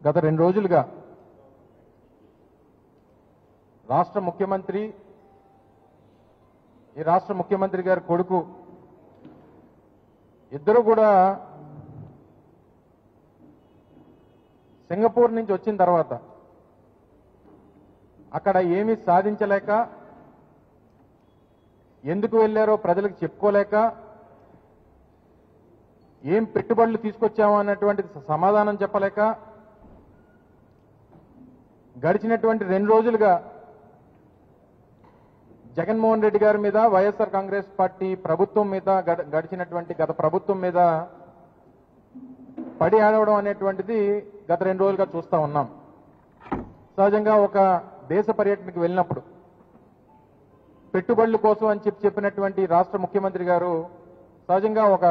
గత 2 రోజులుగా రాష్ట్ర ముఖ్యమంత్రి ఈ రాష్ట్ర ముఖ్యమంత్రి గారి కొడుకు ఇద్దరు కూడా సింగపూర్ నుంచి వచ్చిన తర్వాత అక్కడ ఏమీ సాధించలేక ఎందుకు వెళ్ళారో ప్రజలకు చెప్పుకోలేక ఏం పెట్టుబడులు తీసుకొచ్చామో అన్నటువంటి సమాధానం చెప్పలేక గడిచినటువంటి 2 రోజులుగా జగన్మోహన్ రెడ్డి గారి మీద వైఎస్ఆర్ కాంగ్రెస్ పార్టీ ప్రభుత్వం మీద గడిచినటువంటి గత ప్రభుత్వం మీద పడి ఆడవడం అనేటువంటిది గత 2 రోజులుగా చూస్తా ఉన్నాం. సహజంగా ఒక దేశ పర్యటనకు వెళ్ళినప్పుడు పెట్టుబడుల కోసం అని చెప్పినటువంటి రాష్ట్ర ముఖ్యమంత్రి గారు సహజంగా ఒక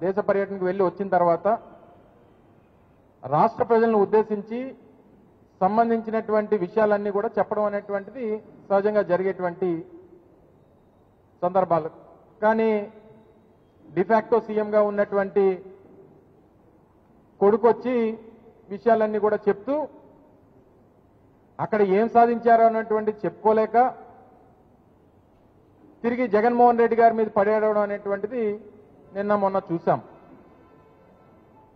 దేశ పర్యటనకు వెళ్ళి వచ్చిన తర్వాత రాష్ట్ర ప్రజలను ఉద్దేశించి సంబంధించినటువంటి విషయాలన్నీ కూడా చెప్పడం అనేటువంటిది సహజంగా జరిగేటువంటి సందర్భాలు. కానీ డిఫాక్టో సీఎంగా ఉన్నటువంటి కొడుకు వచ్చి విషయాలన్నీ కూడా చెప్తూ అక్కడ ఏం సాధించారో అన్నటువంటి చెప్పుకోలేక తిరిగి జగన్మోహన్ రెడ్డి గారి మీద పడేయడం అనేటువంటిది నిన్న మొన్న చూసాం.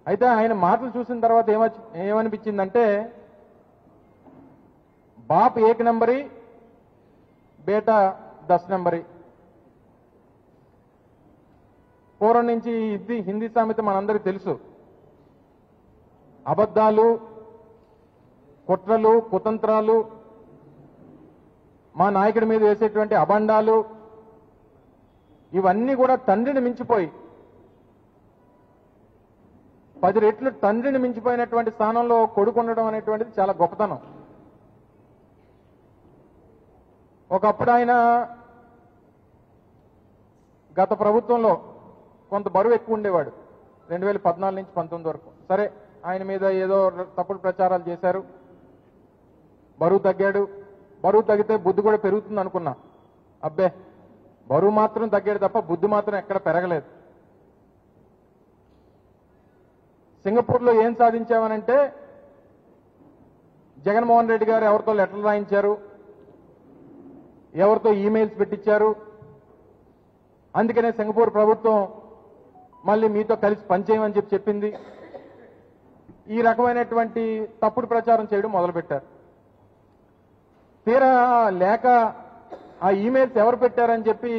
అయితే ఆయన మాటలు చూసిన తర్వాత ఏమనిపించిందంటే బాప్ 1 నంబరీ బేటా 10 నంబరీ. పూర్వం నుంచి ఇది హిందీ సామెత మనందరికీ తెలుసు. అబద్ధాలు, కుట్రలు, కుతంత్రాలు, మా నాయకుడి మీద వేసేటువంటి అబండాలు ఇవన్నీ కూడా తండ్రిని మించిపోయి 10 రెట్లు తండ్రిని మించిపోయినటువంటి స్థానంలో కొడుకు ఉండడం అనేటువంటిది చాలా గొప్పతనం. ఒకప్పుడు ఆయన గత ప్రభుత్వంలో కొంత బరువు ఎక్కువ ఉండేవాడు 2014 నుంచి 19 వరకు. సరే, ఆయన మీద ఏదో తప్పుడు ప్రచారాలు చేశారు, బరువు తగ్గాడు. బరువు తగ్గితే బుద్ధి కూడా పెరుగుతుంది అనుకున్నా. అబ్బే, బరువు మాత్రం తగ్గాడు తప్ప బుద్ధి మాత్రం ఎక్కడ పెరగలేదు. సింగపూర్లో ఏం సాధించామనంటే జగన్మోహన్ రెడ్డి గారు ఎవరితో లెటర్లు రాయించారు, ఎవరితో ఈమెయిల్స్ పెట్టించారు. అందుకనే సింగపూర్ ప్రభుత్వం మళ్ళీ మీతో కలిసి పనిచేయమని చెప్పింది. ఈ రకమైనటువంటి తప్పుడు ప్రచారం చేయడం మొదలుపెట్టారు. తీరా లేక ఆ ఈమెయిల్స్ ఎవరు పెట్టారని చెప్పి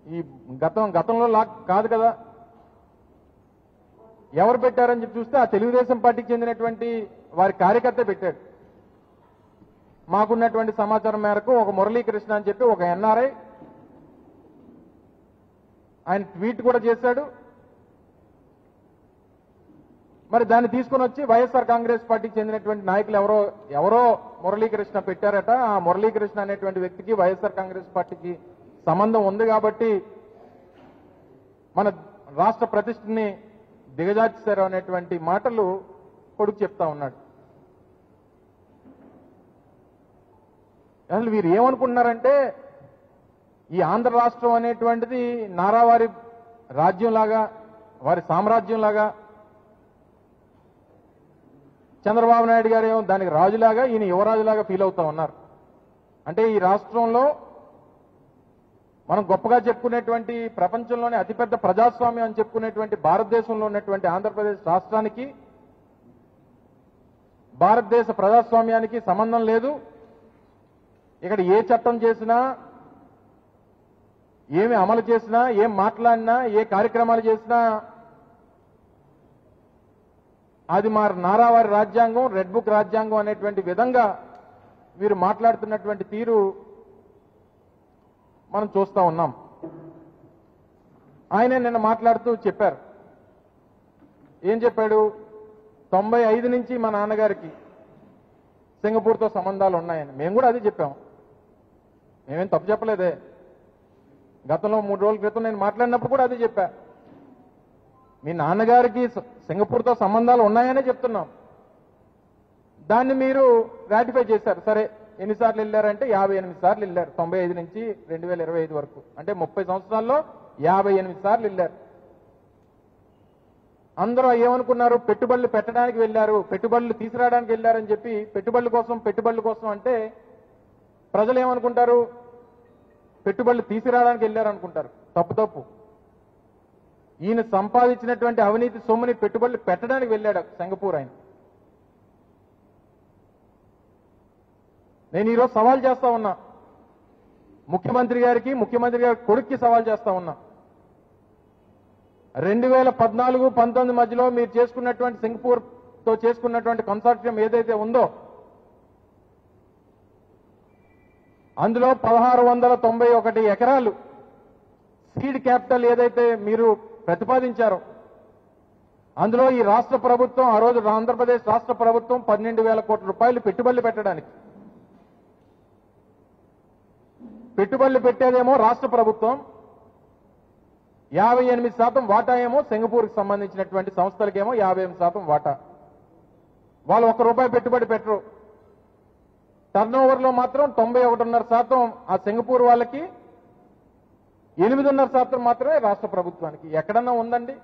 ఈ గతంలో కాదు కదా, ఎవరు పెట్టారని చెప్పి చూస్తే ఆ తెలుగుదేశం పార్టీకి చెందినటువంటి వారి కార్యకర్త పెట్టాడు. మాకున్నటువంటి సమాచారం మేరకు ఒక మురళీకృష్ణ అని చెప్పి ఒక ఎన్ఆర్ఐ ఆయన ట్వీట్ కూడా చేశాడు. మరి దాన్ని తీసుకుని వచ్చి వైఎస్ఆర్ కాంగ్రెస్ పార్టీకి చెందినటువంటి నాయకులు ఎవరో మురళీకృష్ణ పెట్టారట. ఆ మురళీకృష్ణ అనేటువంటి వ్యక్తికి వైఎస్ఆర్ కాంగ్రెస్ పార్టీకి సంబంధం ఉంది కాబట్టి మన రాష్ట్ర ప్రతిష్టని దిగజార్చారు అనేటువంటి మాటలు కొడుకు చెప్తా ఉన్నాడు. అసలు వీరు ఏమనుకుంటున్నారంటే ఈ ఆంధ్ర రాష్ట్రం అనేటువంటిది నారావారి రాజ్యంలాగా, వారి సామ్రాజ్యంలాగా, చంద్రబాబు నాయుడు గారు ఏమో దానికి రాజులాగా, ఈయన యువరాజులాగా ఫీల్ అవుతా ఉన్నారు. అంటే ఈ రాష్ట్రంలో మనం గొప్పగా చెప్పుకునేటువంటి ప్రపంచంలోనే అతిపెద్ద ప్రజాస్వామ్యం అని చెప్పుకునేటువంటి భారతదేశంలో ఉన్నటువంటి ఆంధ్రప్రదేశ్ రాష్ట్రానికి భారతదేశ ప్రజాస్వామ్యానికి సంబంధం లేదు. ఇక్కడ ఏ చట్టం చేసినా, ఏమి అమలు చేసినా, ఏం మాట్లాడినా, ఏ కార్యక్రమాలు చేసినా అది మా నారావారి రాజ్యాంగం, రెడ్ బుక్ రాజ్యాంగం అనేటువంటి విధంగా వీరు మాట్లాడుతున్నటువంటి తీరు మనం చూస్తా ఉన్నాం. ఆయనే నిన్న మాట్లాడుతూ చెప్పారు. ఏం చెప్పాడు? 95 నుంచి మా నాన్నగారికి సింగపూర్తో సంబంధాలు ఉన్నాయని. మేము కూడా అది చెప్పాం, మేమేం తప్పు చెప్పలేదే. గతంలో 3 రోజుల క్రితం నేను మాట్లాడినప్పుడు కూడా అది చెప్పా. మీ నాన్నగారికి సింగపూర్తో సంబంధాలు ఉన్నాయనే చెప్తున్నాం. దాన్ని మీరు రాటిఫై చేశారు. సరే, ఎన్నిసార్లు వెళ్ళారంటే 58 సార్లు వెళ్ళారు 95 నుంచి 2025 వరకు. అంటే 30 సంవత్సరాల్లో 58 సార్లు వెళ్ళారు. అందరూ ఏమనుకున్నారు, పెట్టుబడులు పెట్టడానికి వెళ్ళారు, పెట్టుబడులు తీసుకురావడానికి వెళ్ళారని చెప్పి పెట్టుబడుల కోసం అంటే ప్రజలు ఏమనుకుంటారు, పెట్టుబడులు తీసుకురావడానికి వెళ్ళారనుకుంటారు. తప్పు. ఈయన సంపాదించినటువంటి అవినీతి సొమ్ముని పెట్టుబడులు పెట్టడానికి వెళ్ళాడు సింగపూర్ ఆయన. నేను ఈరోజు సవాల్ చేస్తా ఉన్నా ముఖ్యమంత్రి గారి కొడుక్కి సవాల్ చేస్తా ఉన్నా. 2014-19 మధ్యలో మీరు చేసుకున్నటువంటి సింగపూర్ తో చేసుకున్నటువంటి కన్సార్టియం ఏదైతే ఉందో అందులో 1691 ఎకరాలు సీడ్ క్యాపిటల్ ఏదైతే మీరు ప్రతిపాదించారో అందులో ఈ రాష్ట్ర ప్రభుత్వం ఆ రోజు ఆంధ్రప్రదేశ్ రాష్ట్ర ప్రభుత్వం 12,000 కోట్ల రూపాయలు పెట్టుబడులు పెట్టడానికి, పెట్టుబడులు పెట్టేదేమో రాష్ట్ర ప్రభుత్వం, 58% వాటా ఏమో సింగపూర్కి సంబంధించినటువంటి సంస్థలకేమో 58% వాటా. వాళ్ళు ₹1 పెట్టుబడి పెట్టరు. టర్నోవర్ లో మాత్రం 91.5% ఆ సింగపూర్ వాళ్ళకి, 8.5% మాత్రమే రాష్ట్ర ప్రభుత్వానికి. ఎక్కడన్నా ఉందండి?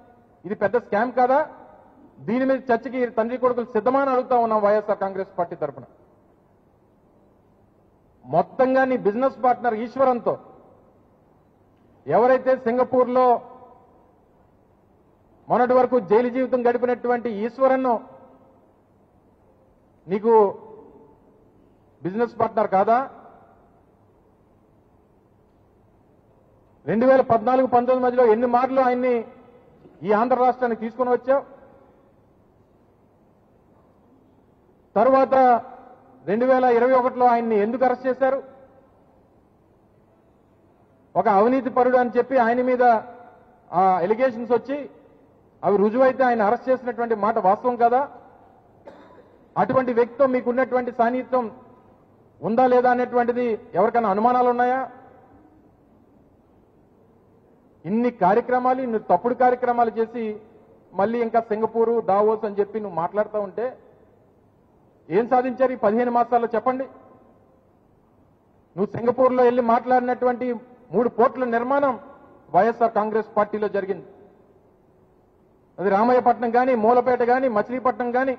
ఇది పెద్ద స్కామ్ కాదా? దీని మీద చర్చకి తండ్రి కొడుకులు సిద్ధమని అడుగుతా ఉన్నాం వైఎస్ఆర్ కాంగ్రెస్ పార్టీ తరఫున. మొత్తంగా నీ బిజినెస్ పార్ట్నర్ ఈశ్వరంతో ఎవరైతే సింగపూర్ లో మొన్నటి వరకు జైలు జీవితం గడిపినటువంటి ఈశ్వరన్ నీకు బిజినెస్ పార్ట్నర్ కాదా? 2014-19 మధ్యలో ఎన్ని మార్లు ఆయన్ని ఈ ఆంధ్ర రాష్ట్రానికి తీసుకుని వచ్చావు? తరువాత 2021లో ఆయన్ని ఎందుకు అరెస్ట్ చేశారు? ఒక అవినీతి పరుడు అని చెప్పి ఆయన మీద ఆ ఎలిగేషన్స్ వచ్చి అవి రుజువైతే ఆయన అరెస్ట్ చేసినటువంటి మాట వాస్తవం కదా? అటువంటి వ్యక్తితో మీకున్నటువంటి సాన్నిహిత్యం ఉందా లేదా అనేటువంటిది ఎవరికైనా అనుమానాలు ఉన్నాయా? ఇన్ని కార్యక్రమాలు, ఇన్ని తప్పుడు కార్యక్రమాలు చేసి మళ్ళీ ఇంకా సింగపూరు దావోస్ అని చెప్పి నువ్వు మాట్లాడుతూ ఉంటే ఏం సాధించారు ఈ 15 మాసాల్లో చెప్పండి. నువ్వు సింగపూర్లో వెళ్ళి మాట్లాడినటువంటి 3 పోర్టుల నిర్మాణం వైఎస్ఆర్ కాంగ్రెస్ పార్టీలో జరిగింది. అది రామయ్యపట్నం కానీ, మూలపేట కానీ, మచిలీపట్నం కానీ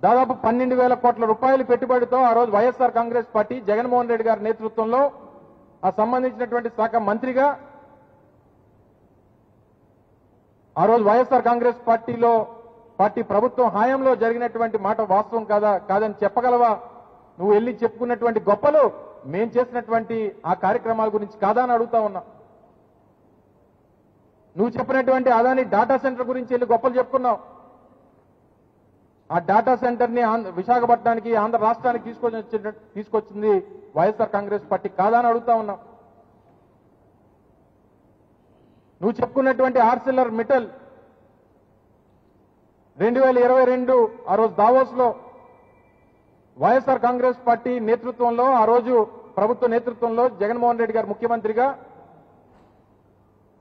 దాదాపు 12,000 కోట్ల రూపాయలు పెట్టుబడితో ఆ రోజు వైఎస్ఆర్ కాంగ్రెస్ పార్టీ జగన్మోహన్ రెడ్డి గారి నేతృత్వంలో ఆ సంబంధించినటువంటి శాఖ మంత్రిగా ఆ రోజు వైఎస్ఆర్ కాంగ్రెస్ పార్టీ ప్రభుత్వం హయాంలో జరిగినటువంటి మాట వాస్తవం కాదని చెప్పగలవా? నువ్వు వెళ్ళి చెప్పుకున్నటువంటి గొప్పలు మేం చేసినటువంటి ఆ కార్యక్రమాల గురించి కాదా అని అడుగుతా ఉన్నా. నువ్వు చెప్పినటువంటి అదాని డాటా సెంటర్ గురించి వెళ్ళి గొప్పలు చెప్పుకున్నావు. ఆ డాటా సెంటర్ ని విశాఖపట్నానికి, ఆంధ్ర రాష్ట్రానికి తీసుకొచ్చింది వైఎస్ఆర్ కాంగ్రెస్ పార్టీ కాదా అని అడుగుతా ఉన్నావు. నువ్వు చెప్పుకున్నటువంటి ఆర్సిల్లర్ మిట్టల్ 2022 ఆ రోజు దావోస్ లో వైఎస్ఆర్ కాంగ్రెస్ పార్టీ నేతృత్వంలో, ఆ రోజు ప్రభుత్వ నేతృత్వంలో జగన్మోహన్ రెడ్డి గారు ముఖ్యమంత్రిగా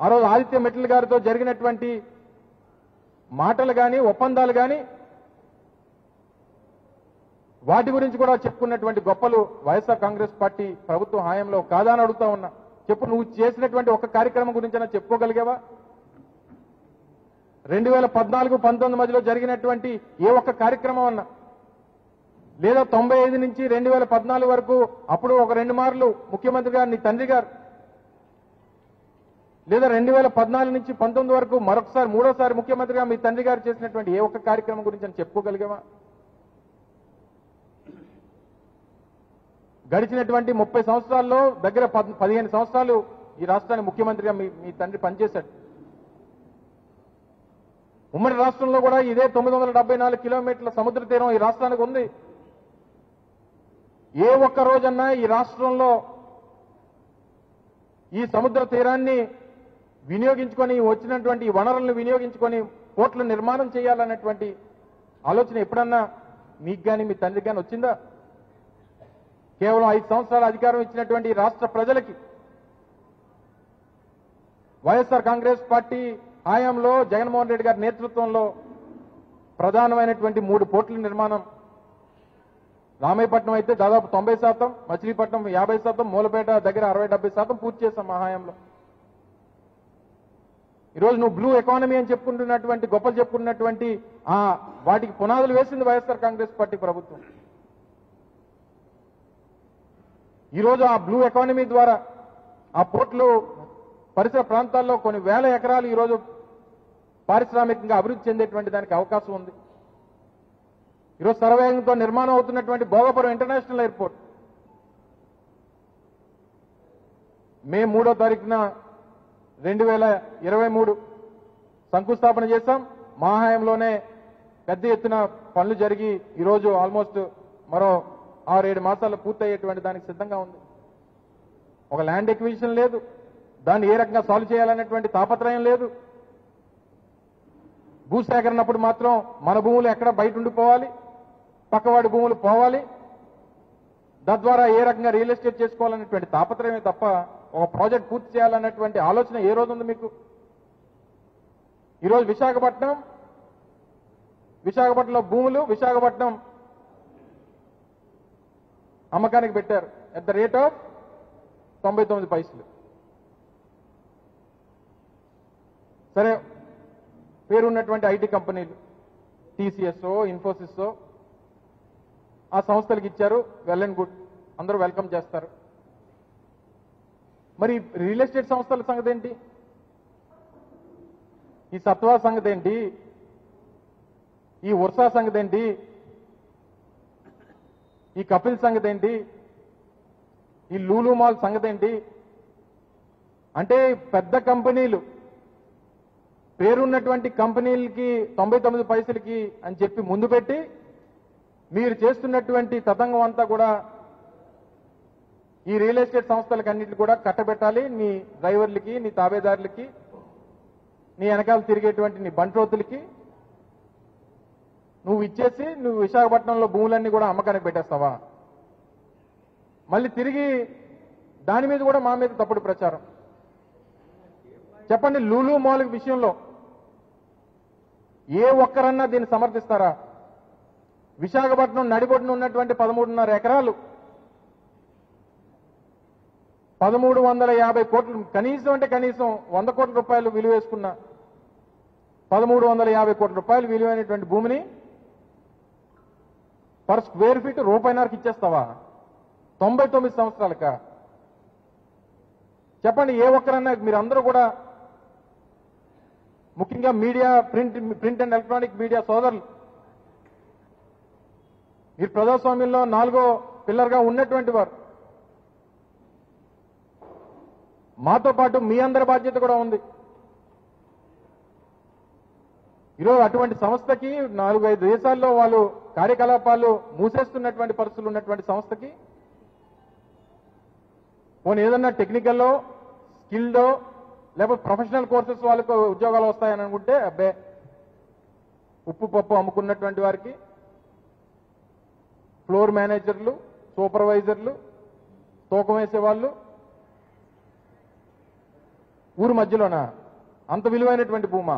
ఆ రోజు ఆదిత్య మిట్టల్ గారితో జరిగినటువంటి మాటలు కానీ, ఒప్పందాలు కానీ వాటి గురించి కూడా చెప్పుకున్నటువంటి గొప్పలు వైఎస్ఆర్ కాంగ్రెస్ పార్టీ ప్రభుత్వం హయాంలో కాదా అని అడుగుతా ఉన్నా. చెప్పు, నువ్వు చేసినటువంటి ఒక్క కార్యక్రమం గురించి చెప్పుకోగలిగావా? 2014-19 మధ్యలో జరిగినటువంటి ఏ ఒక్క కార్యక్రమం అన్నా, లేదా 95 నుంచి 2014 వరకు అప్పుడు ఒక 2 మార్లు ముఖ్యమంత్రి గారు నీ తండ్రి గారు, లేదా 2014 నుంచి 19 వరకు మరొకసారి మూడోసారి ముఖ్యమంత్రిగా మీ తండ్రి గారు చేసినటువంటి ఏ ఒక్క కార్యక్రమం గురించి అని చెప్పుకోగలిగావా? గడిచినటువంటి 30 సంవత్సరాల్లో దగ్గర 15 సంవత్సరాలు ఈ రాష్ట్రానికి ముఖ్యమంత్రిగా మీ తండ్రి పనిచేశాడు. ఉమ్మడి రాష్ట్రంలో కూడా ఇదే 974 కిలోమీటర్ల సముద్ర తీరం ఈ రాష్ట్రానికి ఉంది. ఏ ఒక్క రోజన్నా ఈ రాష్ట్రంలో ఈ సముద్ర తీరాన్ని వినియోగించుకొని, వచ్చినటువంటి వనరులను వినియోగించుకొని పోర్టుల నిర్మాణం చేయాలన్నటువంటి ఆలోచన ఎప్పుడన్నా మీకు కానీ మీ తండ్రికి కానీ వచ్చిందా? కేవలం 5 సంవత్సరాల అధికారం ఇచ్చినటువంటి రాష్ట్ర ప్రజలకి వైఎస్ఆర్ కాంగ్రెస్ పార్టీ హయాంలో జగన్మోహన్ రెడ్డి గారి నేతృత్వంలో ప్రధానమైనటువంటి 3 పోర్టుల నిర్మాణం, రామాయపట్నం అయితే దాదాపు 90%, మచిలీపట్నం 50%, మూలపేట దగ్గర 60-70% పూర్తి చేశాం మా హయాంలో. ఈరోజు నువ్వు బ్లూ ఎకానమీ అని చెప్పుకుంటున్నటువంటి గొప్పలు చెప్పుకున్నటువంటి వాటికి పునాదులు వేసింది వైఎస్ఆర్ కాంగ్రెస్ పార్టీ ప్రభుత్వం. ఈరోజు ఆ బ్లూ ఎకానమీ ద్వారా ఆ పోర్టులు పరిసర ప్రాంతాల్లో కొన్ని వేల ఎకరాలు ఈరోజు పారిశ్రామికంగా అభివృద్ధి చెందేటువంటి దానికి అవకాశం ఉంది. ఈరోజు సర్వేగంతో నిర్మాణం అవుతున్నటువంటి భోగపురం ఇంటర్నేషనల్ ఎయిర్పోర్ట్ మే 3వ తారీఖున 2023 శంకుస్థాపన చేశాం. మా హయాంలోనే పెద్ద ఎత్తున పనులు జరిగి ఈరోజు ఆల్మోస్ట్ మరో 6-7 మాసాల్లో పూర్తయ్యేటువంటి దానికి సిద్ధంగా ఉంది. ఒక ల్యాండ్ ఎక్విజిషన్ లేదు, దాన్ని ఏ రకంగా సాల్వ్ చేయాలనేటువంటి తాపత్రయం లేదు. భూసేకరణప్పుడు మాత్రం మన భూములు ఎక్కడ బయట ఉండిపోవాలి, పక్కవాడి భూములు పోవాలి, తద్వారా ఏ రకంగా రియల్ ఎస్టేట్ చేసుకోవాలనేటువంటి తాపత్రయమే తప్ప ఒక ప్రాజెక్ట్ పూర్తి చేయాలన్నటువంటి ఆలోచన ఏ రోజు ఉంది మీకు? ఈరోజు విశాఖపట్నంలో భూములు విశాఖపట్నం అమ్మకానికి పెట్టారు ఎట్ ద రేట్ ఆఫ్ 99 పైసలు. సరే, పేరున్నటువంటి ఐటీ కంపెనీలు టీసీఎస్ ఇన్ఫోసిస్ ఆ సంస్థలకు ఇచ్చారు, వెల్ అండ్ గుడ్, అందరూ వెల్కమ్ చేస్తారు. మరి రియల్ ఎస్టేట్ సంస్థల సంగతి ఏంటి? ఈ సత్వా సంగతి ఏంటి? ఈ వర్షా సంగతి ఏంటి? ఈ కపిల్ సంగతి ఏంటి? ఈ లూలు మాల్ సంగతి ఏంటి? అంటే పెద్ద కంపెనీలు, పేరున్నటువంటి కంపెనీలకి 99 పైసలకి అని చెప్పి ముందు పెట్టి మీరు చేస్తున్నటువంటి తతంగం అంతా కూడా ఈ రియల్ ఎస్టేట్ సంస్థలకు అన్నింటినీ కూడా కట్టబెట్టాలి. నీ డ్రైవర్లకి, నీ తాబేదారులకి, నీ వెనకాల తిరిగేటువంటి నీ బంట్రోతులకి నువ్వు ఇచ్చేసి నువ్వు విశాఖపట్నంలో భూములన్నీ కూడా అమ్మకానికి పెట్టేస్తావా? మళ్ళీ తిరిగి దాని మీద కూడా మా మీద తప్పుడు ప్రచారం. చెప్పండి, లూలు మాల్ విషయంలో ఏ ఒక్కరన్నా దీన్ని సమర్థిస్తారా? విశాఖపట్నం నడిబొడ్డున ఉన్నటువంటి 13.5 ఎకరాలు 1350 కోట్లు, కనీసం అంటే కనీసం 100 కోట్ల రూపాయలు విలువ వేసుకున్న 1350 కోట్ల రూపాయలు విలువైనటువంటి భూమిని పర్ స్క్వేర్ ఫీట్ రూపాయిన్నరకి ఇచ్చేస్తావా? 99 సంవత్సరాలక? చెప్పండి, ఏ ఒక్కరన్నా మీరందరూ కూడా, ముఖ్యంగా media, print and electronic media సోదరులు, మీరు ప్రజాస్వామ్యంలో 4వ పిల్లర్గా ఉన్నటువంటి వారు, మాతో పాటు మీ అందరి బాధ్యత కూడా ఉంది. ఈరోజు అటువంటి సంస్థకి 4-5 దేశాల్లో వాళ్ళు కార్యకలాపాలు మూసేస్తున్నటువంటి పరిస్థితులు ఉన్నటువంటి సంస్థకి పోనీ ఏదన్నా టెక్నికల్లో, స్కిల్డో, లేకపోతే ప్రొఫెషనల్ కోర్సెస్ వాళ్ళకు ఉద్యోగాలు వస్తాయని అనుకుంటే అబ్బే, ఉప్పు పప్పు అమ్ముకున్నటువంటి వారికి ఫ్లోర్ మేనేజర్లు, సూపర్వైజర్లు, తూకం వేసేవాళ్ళు ఊరు మధ్యలోనా? అంత విలువైనటువంటి భూమా?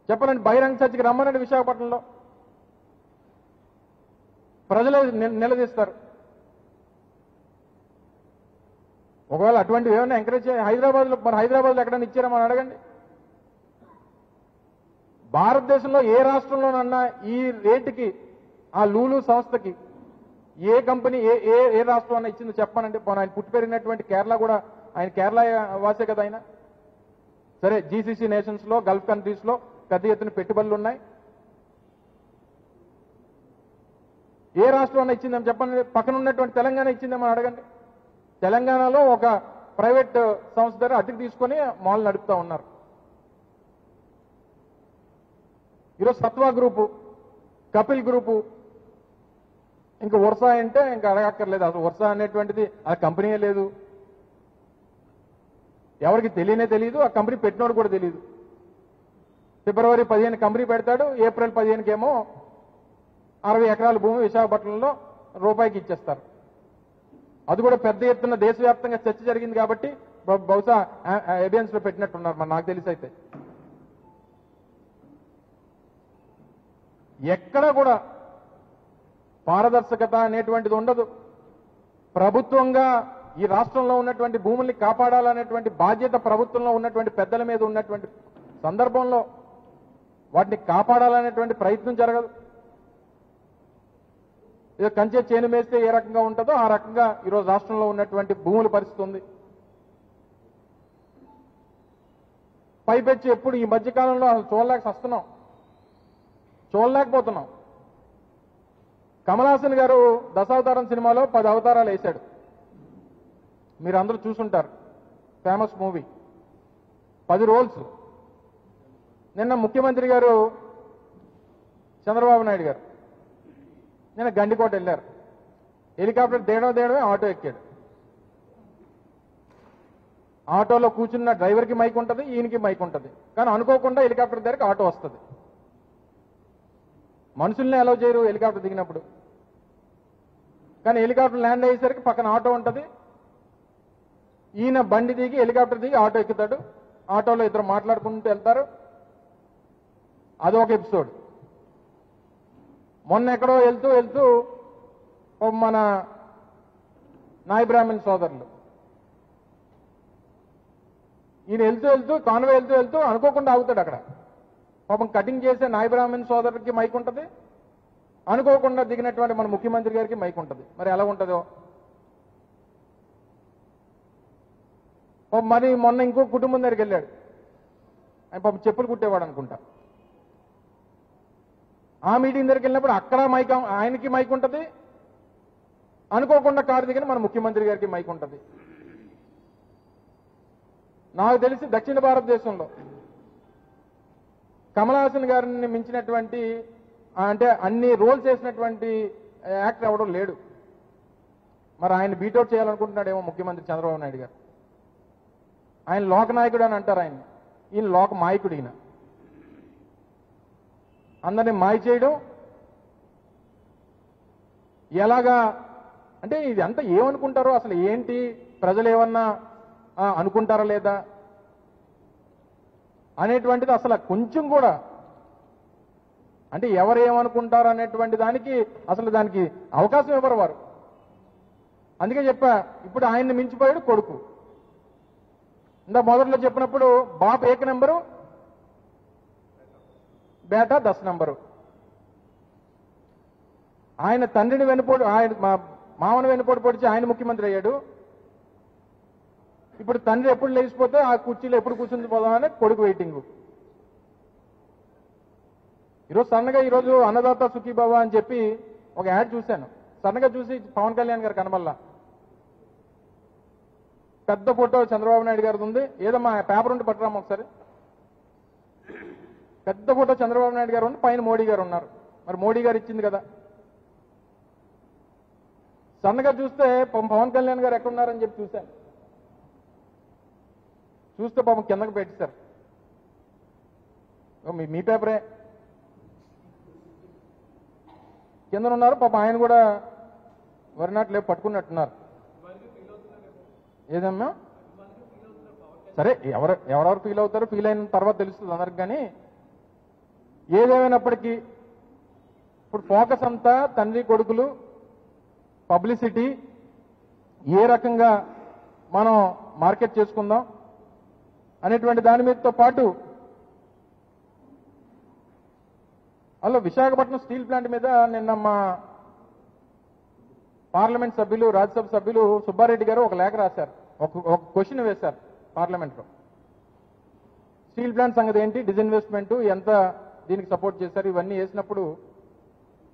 చెప్పనండి, బహిరంగ చర్చకి రమ్మనండి. విశాఖపట్నంలో ప్రజలు నిలదీస్తారు. ఒకవేళ అటువంటివి ఏమైనా ఎంకరేజ్ చేయాలి. హైదరాబాద్లో ఎక్కడైనా ఇచ్చారని అడగండి. భారతదేశంలో ఏ రాష్ట్రంలోనన్నా ఈ రేటుకి ఆ లూలు సంస్థకి ఏ కంపెనీ ఏ రాష్ట్రం అన్నా ఇచ్చిందో చెప్పానంటే, ఆయన పుట్టి పెరిగినటువంటి కేరళ కూడా, ఆయన కేరళ వాసే కదా ఆయన. సరే, జీసీసీ నేషన్స్ లో, గల్ఫ్ కంట్రీస్ లో పెద్ద ఎత్తున పెట్టుబడులు ఉన్నాయి. ఏ రాష్ట్రం అన్నా ఇచ్చిందని చెప్పండి. పక్కన ఉన్నటువంటి తెలంగాణ ఇచ్చిందేమో అడగండి. తెలంగాణలో ఒక ప్రైవేట్ సంస్థ దగ్గర అద్దెకు తీసుకొని మాల్ నడుపుతా ఉన్నారు. ఈరోజు సత్వా గ్రూపు, కపిల్ గ్రూపు, ఇంకా వర్షా అంటే ఇంకా అడగక్కర్లేదు. అసలు వర్షా అనేటువంటిది ఆ కంపెనీయే లేదు, ఎవరికి తెలియనే తెలియదు, ఆ కంపెనీ పెట్టినోడు కూడా తెలియదు. ఫిబ్రవరి 15 కంపెనీ పెడతాడు, ఏప్రిల్ 15కేమో 60 ఎకరాల భూమి విశాఖపట్నంలో రూపాయికి ఇచ్చేస్తారు. అది కూడా పెద్ద ఎత్తున దేశవ్యాప్తంగా చర్చ జరిగింది కాబట్టి బహుశా ఎవిడెన్స్ లో పెట్టినట్టున్నారు, మరి నాకు తెలిసి. అయితే ఎక్కడ కూడా పారదర్శకత అనేటువంటిది ఉండదు. ప్రభుత్వంగా ఈ రాష్ట్రంలో ఉన్నటువంటి భూముల్ని కాపాడాలనేటువంటి బాధ్యత ప్రభుత్వంలో ఉన్నటువంటి పెద్దల మీద ఉన్నటువంటి సందర్భంలో వాటిని కాపాడాలనేటువంటి ప్రయత్నం జరగదు. ఇక కంచె చేను మేస్తే ఏ రకంగా ఉంటుందో ఆ రకంగా ఈరోజు రాష్ట్రంలో ఉన్నటువంటి భూముల పరిస్థితి ఉంది. పైపెచ్చి ఎప్పుడు ఈ మధ్యకాలంలో అసలు చూడలేకపోతున్నాం. కమల్ హాసన్ గారు దశావతారం సినిమాలో 10 అవతారాలు వేశాడు. మీరు అందరూ చూసుంటారు, ఫేమస్ మూవీ, 10 రోల్స్. నిన్న ముఖ్యమంత్రి గారు చంద్రబాబు నాయుడు గారు నిన్న గండికోట వెళ్ళారు. హెలికాప్టర్ దేడమే ఆటో ఎక్కాడు. ఆటోలో కూర్చున్న డ్రైవర్కి మైక్ ఉంటుంది, ఈయనకి మైక్ ఉంటుంది. కానీ అనుకోకుండా హెలికాప్టర్ దగ్గరికి ఆటో వస్తుంది. మనుషుల్ని అలౌ చేయరు హెలికాప్టర్ దిగినప్పుడు. కానీ హెలికాప్టర్ ల్యాండ్ అయ్యేసరికి పక్కన ఆటో ఉంటుంది. ఈయన బండి దిగి హెలికాప్టర్ దిగి ఆటో ఎక్కుతాడు. ఆటోలో ఇద్దరు మాట్లాడుకుంటూ వెళ్తారు. అదొక ఎపిసోడ్. మొన్న ఎక్కడో వెళ్తూ మన నాయ బ్రాహ్మణ్ సోదరులు ఈయన వెళ్తూ కాన్వే వెళ్తూ అనుకోకుండా ఆగుతాడు అక్కడ. పాపం కటింగ్ చేసే నాయ బ్రాహ్మణ్ సోదరుడికి మైక్ ఉంటుంది, అనుకోకుండా దిగినటువంటి మన ముఖ్యమంత్రి గారికి మైక్ ఉంటుంది. మరి ఎలా ఉంటుందో. మరి మొన్న ఇంకో కుటుంబం దగ్గరికి వెళ్ళాడు. ఆయన పాపం చెప్పులు కుట్టేవాడు అనుకుంటా. ఆ మీటింగ్ దగ్గరికి వెళ్ళినప్పుడు అక్కడ మైక్, ఆయనకి మైక్ ఉంటుంది, అనుకోకుండా కారు దిగిన మన ముఖ్యమంత్రి గారికి మైక్ ఉంటుంది. నాకు తెలిసి దక్షిణ భారతదేశంలో కమల్ హాసన్ గారిని మించినటువంటి, అంటే అన్ని రోల్స్ చేసినటువంటి యాక్టర్ ఎవడో లేడు. మరి ఆయన బీటౌట్ చేయాలనుకుంటున్నాడేమో ముఖ్యమంత్రి చంద్రబాబు నాయుడు గారు. ఆయన లోకనాయకుడు అని అంటారు ఆయన, ఈయన లోక మాయకుడు. ఈయన అందరినీ మాయ చేయడం ఎలాగా అంటే ఇది అంతా ఏమనుకుంటారో అసలు ఏంటి, ప్రజలు ఏమన్నా అనుకుంటారా లేదా అనేటువంటిది అసలు కొంచెం కూడా, అంటే ఎవరు ఏమనుకుంటారు అనేటువంటి దానికి అసలు దానికి అవకాశం ఇవ్వరు వారు. అందుకే చెప్పా, ఇప్పుడు ఆయన్ని మించిపోయాడు కొడుకు. ఇందా మొదట్లో చెప్పినప్పుడు బాప్ 1 నెంబరు, బేటా 10 నెంబరు. ఆయన తండ్రిని వెనుపోటు, ఆయన మామను వెనుపోటు పొడిచి ఆయన ముఖ్యమంత్రి అయ్యాడు. ఇప్పుడు తండ్రి ఎప్పుడు లేచిపోతే ఆ కుర్చీలో ఎప్పుడు కూర్చుని పోదామని కొడుకు వెయిటింగ్. ఈరోజు సన్నగా అన్నదాత సుఖీబాబా అని చెప్పి ఒక యాడ్ చూశాను. సన్నగా చూసి పవన్ కళ్యాణ్ గారు కనబల్లా. పెద్ద ఫోటో చంద్రబాబు నాయుడు గారిది ఉంది. ఏదమ్మా పేపర్ ఉంటే పట్టరామా ఒకసారి. పెద్ద ఫోటో చంద్రబాబు నాయుడు గారు ఉంది, పైన మోడీ గారు ఉన్నారు. మరి మోడీ గారు ఇచ్చింది కదా. సన్నగా చూస్తే పవన్ కళ్యాణ్ గారు ఎక్కడున్నారని చెప్పి చూశాను. చూస్తే పాపం కిందకు పెట్టేశారు. మీ పేపరే కింద ఉన్నారు. పాపం ఆయన కూడా వరినాట్లు లేవు పట్టుకున్నట్టున్నారు. ఏదమ్మా సరే, ఎవరెవరు ఫీల్ అవుతారో ఫీల్ అయిన తర్వాత తెలుస్తుంది అందరికి. కానీ ఏదేమైనప్పటికీ ఇప్పుడు ఫోకస్ అంతా తండ్రి కొడుకులు, పబ్లిసిటీ, ఏ రకంగా మనం మార్కెట్ చేసుకుందాం అనేటువంటి దాని మీదతో పాటు అలా విశాఖపట్నం స్టీల్ ప్లాంట్ మీద నిన్న మా పార్లమెంట్ సభ్యులు, రాజ్యసభ సభ్యులు సుబ్బారెడ్డి గారు ఒక లేఖ రాశారు, ఒక క్వశ్చన్ వేశారు పార్లమెంట్లో. స్టీల్ ప్లాంట్ సంగతి ఏంటి, డిస్ఇన్వెస్ట్మెంట్ ఎంత, దీనికి సపోర్ట్ చేశారు, ఇవన్నీ వేసినప్పుడు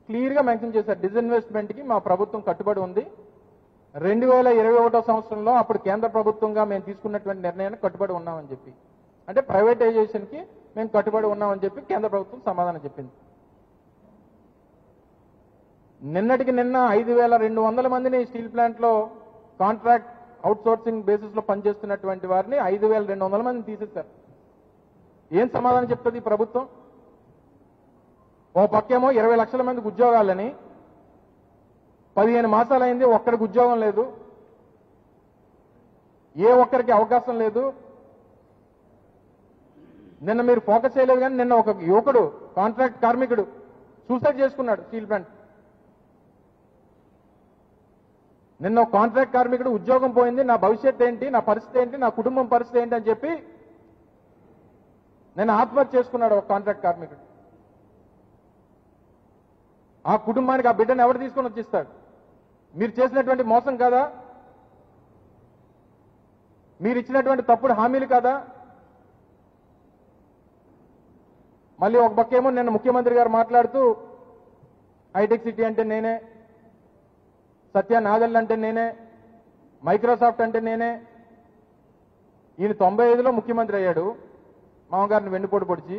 క్లియర్గా మెన్షన్ చేశారు. డిస్ఇన్వెస్ట్మెంట్కి మా ప్రభుత్వం కట్టుబడి ఉంది. 2021 సంవత్సరంలో అప్పుడు కేంద్ర ప్రభుత్వంగా మేము తీసుకున్నటువంటి నిర్ణయానికి కట్టుబడి ఉన్నామని చెప్పి, అంటే ప్రైవేటైజేషన్కి మేము కట్టుబడి ఉన్నామని చెప్పి కేంద్ర ప్రభుత్వం సమాధానం చెప్పింది. నిన్నటికి నిన్న 5200 మందిని స్టీల్ ప్లాంట్లో కాంట్రాక్ట్ అవుట్సోర్సింగ్ బేసిస్ లో పనిచేస్తున్నటువంటి వారిని 5200 మందిని తీసేశారు. ఏం సమాధానం చెప్తుంది ప్రభుత్వం? ఓ పక్కేమో 20 లక్షల మందికి ఉద్యోగాలని, 15 మాసాలైంది, ఒక్కడికి ఉద్యోగం లేదు, ఏ ఒక్కరికి అవకాశం లేదు. నిన్న మీరు ఫోకస్ చేయలేదు, కానీ నిన్న ఒక యువకుడు, కాంట్రాక్ట్ కార్మికుడు సూసైడ్ చేసుకున్నాడు స్టీల్ ప్లాంట్. నిన్న కాంట్రాక్ట్ కార్మికుడు ఉద్యోగం పోయింది, నా భవిష్యత్ ఏంటి, నా పరిస్థితి ఏంటి, నా కుటుంబం పరిస్థితి ఏంటి అని చెప్పి నేను ఆత్మహత్య చేసుకున్నాడు ఒక కాంట్రాక్ట్ కార్మికుడు. ఆ కుటుంబానికి ఆ బిడ్డను ఎవరు తీసుకొని వచ్చిస్తాడు? మీరు చేసినటువంటి మోసం కాదా? మీరు ఇచ్చినటువంటి తప్పుడు హామీలు కాదా? మళ్ళీ ఒక పక్కేమో నిన్న ముఖ్యమంత్రి గారు మాట్లాడుతూ హైటెక్ సిటీ అంటే నేనే, సత్య నాదెల్ అంటే నేనే, మైక్రోసాఫ్ట్ అంటే నేనే. ఈయన 95లో ముఖ్యమంత్రి అయ్యాడు, మామగారిని వెన్నుపోటు పొడిచి.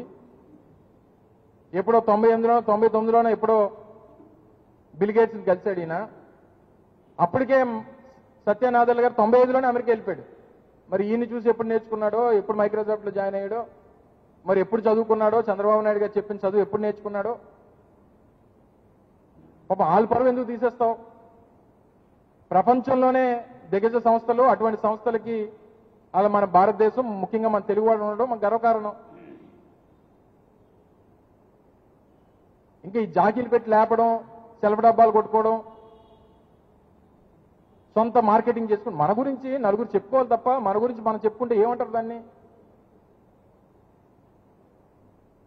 ఎప్పుడో 98లో 99లోనో ఎప్పుడో బిల్ గేట్స్ని కలిశాడు ఈయన. అప్పటికే సత్యనాదెల్ గారు 95లోనే అమెరికా వెళ్ళిపోయాడు. మరి ఈయన్ని చూసి ఎప్పుడు నేర్చుకున్నాడో, ఎప్పుడు మైక్రోసాఫ్ట్లో జాయిన్ అయ్యాడో, మరి ఎప్పుడు చదువుకున్నాడో, చంద్రబాబు నాయుడు గారు చెప్పిన చదువు ఎప్పుడు నేర్చుకున్నాడో. పాపం ఆల్ పరువు ఎందుకు తీసేస్తావు? ప్రపంచంలోనే దిగ్గజ సంస్థలు, అటువంటి సంస్థలకి అలా మన భారతదేశం, ముఖ్యంగా మన తెలుగు వాళ్ళు ఉండడం మన గర్వకారణం. ఇంకా ఈ జాకీలు పెట్టి లేపడం, సెల్ఫ్ డబ్బాలు కొట్టుకోవడం, సొంత మార్కెటింగ్ చేసుకుని మన గురించి నలుగురు చెప్పుకోవాలి తప్ప మన గురించి మనం చెప్పుకుంటే ఏమంటారు దాన్ని?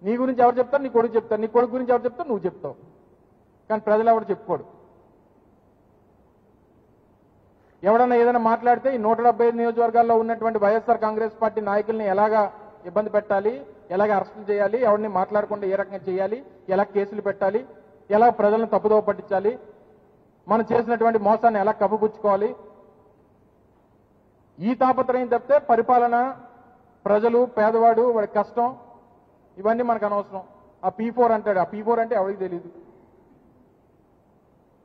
నీ గురించి ఎవరు చెప్తారు? నీ కొడుకు చెప్తారు. నీ కొడుకు గురించి ఎవరు చెప్తారు? నువ్వు చెప్తావు. కానీ ప్రజలు ఎవరు చెప్పుకోడు. ఎవడన్నా ఏదైనా మాట్లాడితే ఈ 175 నియోజకవర్గాల్లో ఉన్నటువంటి వైఎస్ఆర్ కాంగ్రెస్ పార్టీ నాయకుల్ని ఎలాగా ఇబ్బంది పెట్టాలి, ఎలాగ అరెస్టులు చేయాలి, ఎవరిని మాట్లాడకుండా ఏ రకంగా చేయాలి, ఎలా కేసులు పెట్టాలి, ఎలా ప్రజలను తప్పుదోవ పట్టించాలి, మనం చేసినటువంటి మోసాన్ని ఎలా కప్పుపుచ్చుకోవాలి, ఈ తాపత్రయం తప్పితే పరిపాలన, ప్రజలు, పేదవాడు, వాడి కష్టం, ఇవన్నీ మనకు అనవసరం. ఆ P4 అంటాడు. ఆ P4 అంటే ఎవరికి తెలియదు.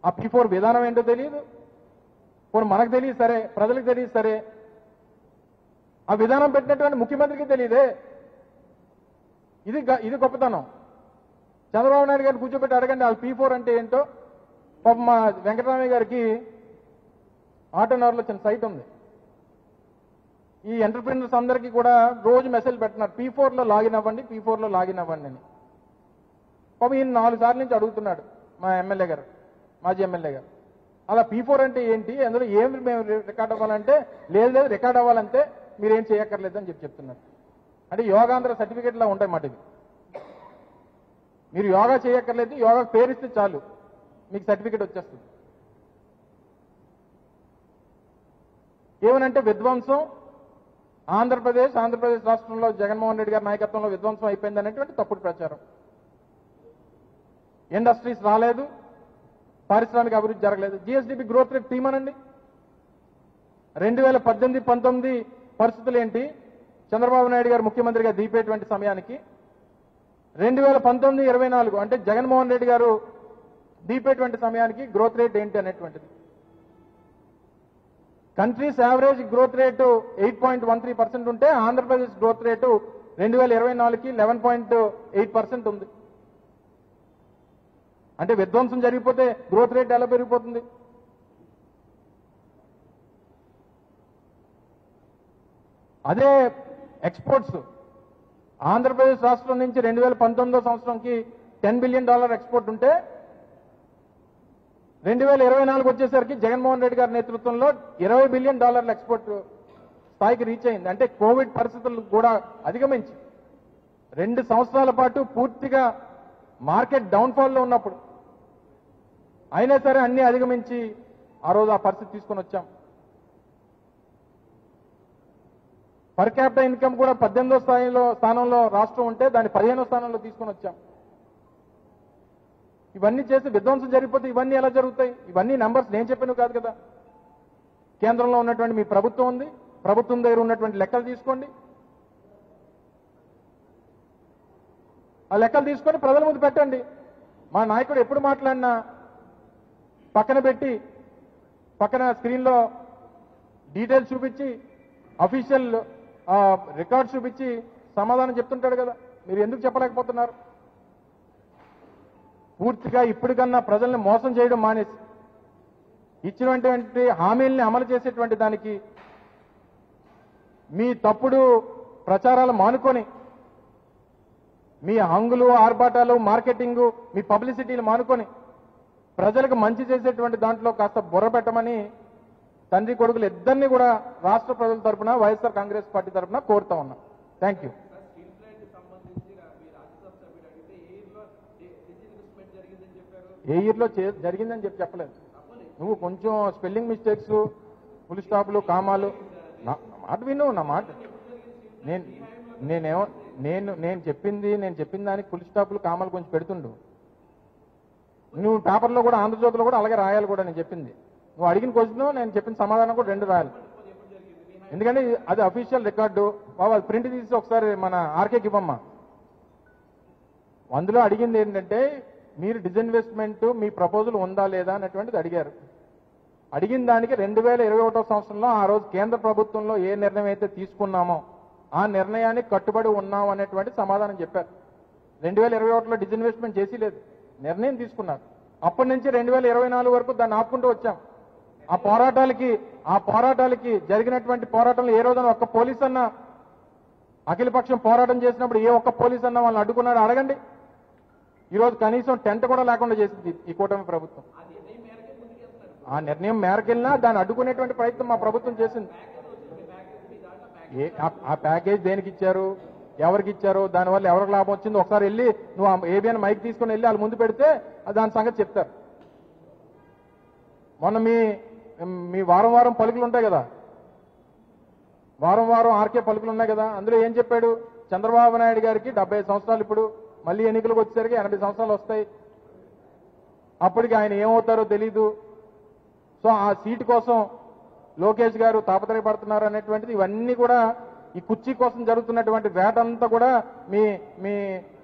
ఆ P4 విధానం ఏంటో తెలియదు. పోనీ మనకు తెలియదు సరే, ప్రజలకు తెలియదు సరే, ఆ విధానం పెట్టినటువంటి ముఖ్యమంత్రికి తెలియదే. ఇది గొప్పతనం. చంద్రబాబు నాయుడు గారిని కూర్చోబెట్టి అడగండి వాళ్ళ P4 అంటే ఏంటో. పాపం మా వెంకటరామయ్య గారికి ఆటోనగర్లో చిన్న సైట్ ఉంది. ఈ ఎంటర్ప్రీనర్స్ అందరికీ కూడా రోజు మెసేజ్ పెట్టినారు, P4లో లాగిన్ అవ్వండి, P4లో లాగిన్ అవ్వండి అని. పాపం ఈయన 4 సార్లు నుంచి అడుగుతున్నాడు మా ఎమ్మెల్యే గారు, మాజీ ఎమ్మెల్యే గారు. అలా P4 అంటే ఏంటి, అందులో ఏమి మేము రికార్డ్ అవ్వాలంటే లేదు రికార్డ్ అవ్వాలంటే మీరేం చేయక్కర్లేదు అని చెప్తున్నారు. అంటే యోగాంధ్ర సర్టిఫికెట్లా ఉంటాయి మాట ఇది. మీరు యోగా చేయక్కర్లేదు, యోగా పేరిస్తే చాలు మీకు సర్టిఫికెట్ వచ్చేస్తుంది. ఏమనంటే విధ్వంసం, ఆంధ్రప్రదేశ్ రాష్ట్రంలో జగన్మోహన్ రెడ్డి గారి నాయకత్వంలో విధ్వంసం అయిపోయింది అనేటువంటి తప్పుడు ప్రచారం. ఇండస్ట్రీస్ రాలేదు, పారిశ్రామిక అభివృద్ధి జరగలేదు. GSDP growth rate తీమనండి. 2018-19 పరిస్థితులు ఏంటి? చంద్రబాబు నాయుడు గారు ముఖ్యమంత్రిగా దిగిపోయేటువంటి సమయానికి 2019-24 అంటే జగన్మోహన్ రెడ్డి గారు దిగిపోయేటువంటి సమయానికి గ్రోత్ రేట్ ఏంటి అనేటువంటిది. కంట్రీస్ యావరేజ్ గ్రోత్ రేటు 8.13% ఉంటే ఆంధ్రప్రదేశ్ గ్రోత్ రేటు 2024కి 11.8% ఉంది. అంటే విధ్వంసం జరిగిపోతే గ్రోత్ రేట్ ఎలా పెరిగిపోతుంది? అదే ఎక్స్పోర్ట్స్ ఆంధ్రప్రదేశ్ రాష్ట్రం నుంచి 2019 సంవత్సరంకి $10 బిలియన్ ఎక్స్పోర్ట్ ఉంటే 2024 వచ్చేసరికి జగన్మోహన్ రెడ్డి గారి నేతృత్వంలో $20 బిలియన్ ఎక్స్పోర్ట్ స్థాయికి రీచ్ అయింది. అంటే కోవిడ్ పరిస్థితులు కూడా అధిగమించి 2 సంవత్సరాల పాటు పూర్తిగా మార్కెట్ డౌన్ఫాల్లో ఉన్నప్పుడు అయినా సరే అన్ని అధిగమించి ఆ రోజు ఆ పరిస్థితి తీసుకొని వచ్చాం. పర్ క్యాపిటల్ ఇన్కమ్ కూడా 18వ స్థానంలో రాష్ట్రం ఉంటే దాన్ని 15వ స్థానంలో తీసుకొని వచ్చాం. ఇవన్నీ చేసి విధ్వంసం జరిగిపోతే ఇవన్నీ ఎలా జరుగుతాయి? ఇవన్నీ నెంబర్స్ నేను చెప్పినవి కాదు కదా. కేంద్రంలో ఉన్నటువంటి మీ ప్రభుత్వం ఉంది, ప్రభుత్వం దగ్గర ఉన్నటువంటి లెక్కలు తీసుకోండి. ఆ లెక్కలు తీసుకొని ప్రజల ముందు పెట్టండి. మా నాయకుడు ఎప్పుడు మాట్లాడినా పక్కన పెట్టి, పక్కన స్క్రీన్లో డీటెయిల్స్ చూపించి, అఫీషియల్ రికార్డ్స్ చూపించి సమాధానం చెప్తుంటాడు కదా. మీరు ఎందుకు చెప్పలేకపోతున్నారు? పూర్తిగా ఇప్పటికన్నా ప్రజల్ని మోసం చేయడం మానేసి ఇచ్చినటువంటి హామీల్ని అమలు చేసేటువంటి దానికి మీ తప్పుడు ప్రచారాలు మానుకొని, మీ హంగులు, ఆర్భాటాలు, మార్కెటింగు, మీ పబ్లిసిటీలు మానుకొని ప్రజలకు మంచి చేసేటువంటి దాంట్లో కాస్త బుర్ర పెట్టమని తండ్రి కొడుకులు ఇద్దరిని కూడా రాష్ట్ర ప్రజల తరఫున వైఎస్ఆర్ కాంగ్రెస్ పార్టీ తరఫున కోరుతా ఉన్నా. Thank you. ఏ ఇయర్లో జరిగిందని చెప్పలేదు. నువ్వు కొంచెం స్పెల్లింగ్ మిస్టేక్స్, ఫుల్ స్టాప్లు, కామాలు, నా మాట విను. నా మాట నేను చెప్పిన దానికి ఫుల్ స్టాప్లు, కామాలు కొంచెం పెడుతుండు. నువ్వు పేపర్లో కూడా, ఆంధ్రజ్యోతిలో కూడా అలాగే రాయాలి కూడా. నేను చెప్పింది నువ్వు అడిగిన క్వశ్చన్, నేను చెప్పిన సమాధానం కూడా రెండు రాయాలి. ఎందుకంటే అది అఫీషియల్ రికార్డు. బాబు అది ప్రింట్ తీసి ఒకసారి మన ఆర్కేకి ఇవ్వమ్మా. అందులో అడిగింది ఏంటంటే, మీరు డిజిన్వెస్ట్మెంట్ మీ ప్రపోజల్ ఉందా లేదా అనేటువంటిది అడిగారు. అడిగిన దానికి 2021 సంవత్సరంలో ఆ రోజు కేంద్ర ప్రభుత్వంలో ఏ నిర్ణయం అయితే తీసుకున్నామో ఆ నిర్ణయానికి కట్టుబడి ఉన్నాం అనేటువంటి సమాధానం చెప్పారు. 2021లో డిజిన్వెస్ట్మెంట్ చేసి లేదు, నిర్ణయం తీసుకున్నారు. అప్పటి నుంచి 2024 వరకు దాన్ని ఆపుకుంటూ వచ్చాం. ఆ పోరాటాలకి జరిగినటువంటి పోరాటంలో ఏ రోజున ఒక్క పోలీస్ అన్న, అఖిలపక్షం పోరాటం చేసినప్పుడు ఏ ఒక్క పోలీస్ అన్న వాళ్ళని అడ్డుకున్నాడు అడగండి. ఈరోజు కనీసం టెంట్ కూడా లేకుండా చేసింది ఈ కూటమి ప్రభుత్వం. ఆ నిర్ణయం మేరకెళ్ళినా దాన్ని అడ్డుకునేటువంటి ప్రయత్నం మా ప్రభుత్వం చేసింది. ఆ ప్యాకేజ్ దేనికి ఇచ్చారు, ఎవరికి ఇచ్చారు, దానివల్ల ఎవరికి లాభం వచ్చిందో ఒకసారి వెళ్ళి నువ్వు ఏబిఎన్ మైక్ తీసుకుని వెళ్ళి వాళ్ళ ముందు పెడితే దాని సంగతి చెప్తారు. మొన్న మీ వారం పలుకులు ఉంటాయి కదా, వారం ఆర్కే పలుకులు ఉన్నాయి కదా, అందులో ఏం చెప్పాడు? చంద్రబాబు నాయుడు గారికి 75 సంవత్సరాలు, ఇప్పుడు మళ్ళీ ఎన్నికలకు వచ్చేసరికి 80 సంవత్సరాలు వస్తాయి. అప్పటికి ఆయన ఏమవుతారో తెలీదు. సో ఆ సీటు కోసం లోకేష్ గారు తాపత్రయపడుతున్నారు అనేటువంటిది, ఇవన్నీ కూడా ఈ కుర్చీ కోసం జరుగుతున్నటువంటి వేట అంతా కూడా మీ మీ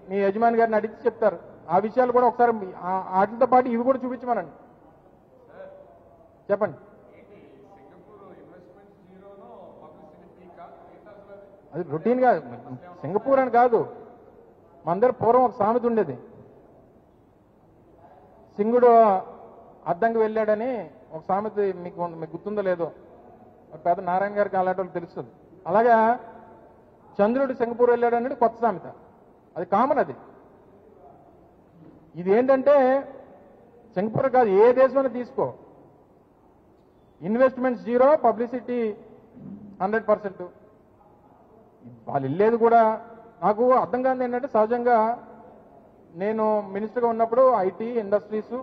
మీ యజమాని గారిని అడిగి చెప్తారు. ఆ విషయాలు కూడా ఒకసారి వాటితో పాటు ఇవి కూడా చూపించమనండి. చెప్పండి. అది రొటీన్ గా సింగపూర్ అని కాదు, మన దగ్గర పూర్వం ఒక సామెత ఉండేది, సింగుడు అద్దంకి వెళ్ళాడని ఒక సామెత. మీకు గుర్తుందో లేదో, పెద్ద నారాయణ గారికి అలాంటి వాళ్ళు తెలుస్తుంది. అలాగా చంద్రుడు సింగపూర్ వెళ్ళాడనేది కొత్త సామెత, అది కామన్. అది ఇది ఏంటంటే సింగపూర్ కాదు, ఏ దేశమైనా తీసుకో, ఇన్వెస్ట్మెంట్ 0, పబ్లిసిటీ 100%. వాళ్ళు వెళ్ళేది కూడా నాకు అర్థం కాదు. ఏంటంటే సహజంగా నేను మినిస్టర్గా ఉన్నప్పుడు ఐటీ ఇండస్ట్రీస్,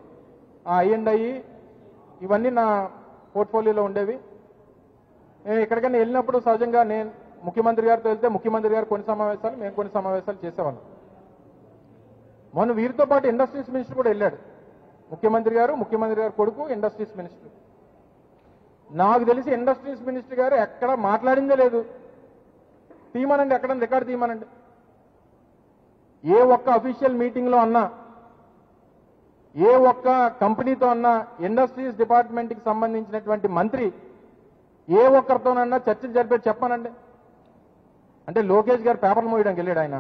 I&I ఇవన్నీ నా పోర్ట్ఫోలియోలో ఉండేవి. నేను ఎక్కడికైనా వెళ్ళినప్పుడు సహజంగా నేను ముఖ్యమంత్రి గారితో వెళ్తే ముఖ్యమంత్రి గారు కొన్ని సమావేశాలు, మేము కొన్ని సమావేశాలు చేసేవాళ్ళం. మొన్న వీరితో పాటు ఇండస్ట్రీస్ మినిస్టర్ కూడా వెళ్ళాడు. ముఖ్యమంత్రి గారు కొడుకు ఇండస్ట్రీస్ మినిస్టర్. నాకు తెలిసి ఇండస్ట్రీస్ మినిస్టర్ గారు ఎక్కడ మాట్లాడిందే లేదు. తీయమనండి, ఎక్కడ రికార్డు తీయమనండి. ఏ ఒక్క అఫీషియల్ మీటింగ్లో అన్నా, ఏ ఒక్క కంపెనీతో అన్నా, ఇండస్ట్రీస్ డిపార్ట్మెంట్కి సంబంధించినటువంటి మంత్రి ఏ ఒక్కరితోనన్నా చర్చలు జరిపేది చెప్పానండి. అంటే లోకేష్ గారు పేపర్లు మోయడానికి వెళ్ళాడు ఆయన.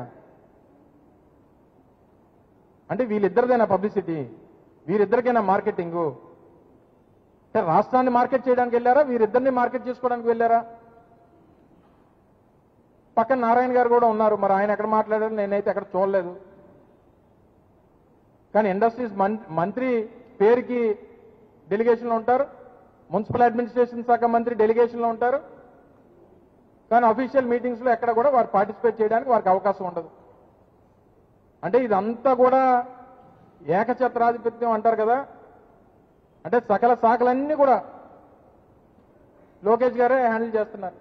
అంటే వీళ్ళిద్దరిదైనా పబ్లిసిటీ, వీరిద్దరికైనా మార్కెటింగు? అంటే రాష్ట్రాన్ని మార్కెట్ చేయడానికి వెళ్ళారా, వీరిద్దరిని మార్కెట్ చేసుకోవడానికి వెళ్ళారా? పక్కన నారాయణ గారు కూడా ఉన్నారు, మరి ఆయన ఎక్కడ మాట్లాడారు నేనైతే ఎక్కడ చూడలేదు. కానీ ఇండస్ట్రీస్ మంత్రి పేరుకి డెలిగేషన్లో ఉంటారు, మున్సిపల్ అడ్మినిస్ట్రేషన్ శాఖ మంత్రి డెలిగేషన్లో ఉంటారు. కానీ అఫీషియల్ మీటింగ్స్లో ఎక్కడ కూడా వారు పార్టిసిపేట్ చేయడానికి వారికి అవకాశం ఉండదు. అంటే ఇదంతా కూడా ఏకఛత్రాధిపత్యం అంటారు కదా. అంటే సకల శాఖలన్నీ కూడా లోకేష్ గారే హ్యాండిల్ చేస్తున్నారు.